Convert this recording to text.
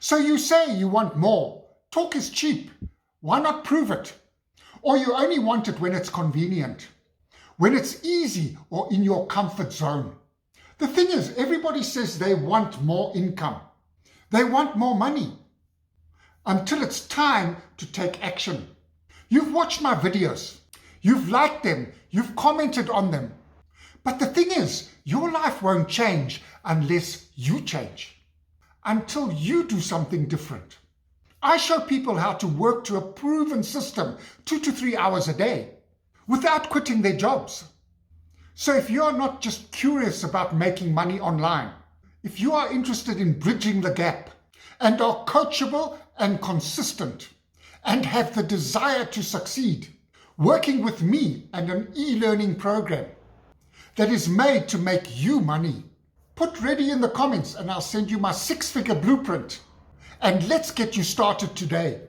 So you say you want more. Talk is cheap. Why not prove it? Or you only want it when it's convenient, when it's easy or in your comfort zone. The thing is, everybody says they want more income. They want more money. Until it's time to take action. You've watched my videos. You've liked them. You've commented on them. But the thing is, your life won't change unless you change. Until you do something different. I show people how to work to a proven system 2 to 3 hours a day without quitting their jobs. So if you're not just curious about making money online, if you are interested in bridging the gap and are coachable and consistent and have the desire to succeed, working with me and an e-learning program that is made to make you money, put ready in the comments and I'll send you my 6-figure blueprint. And let's get you started today.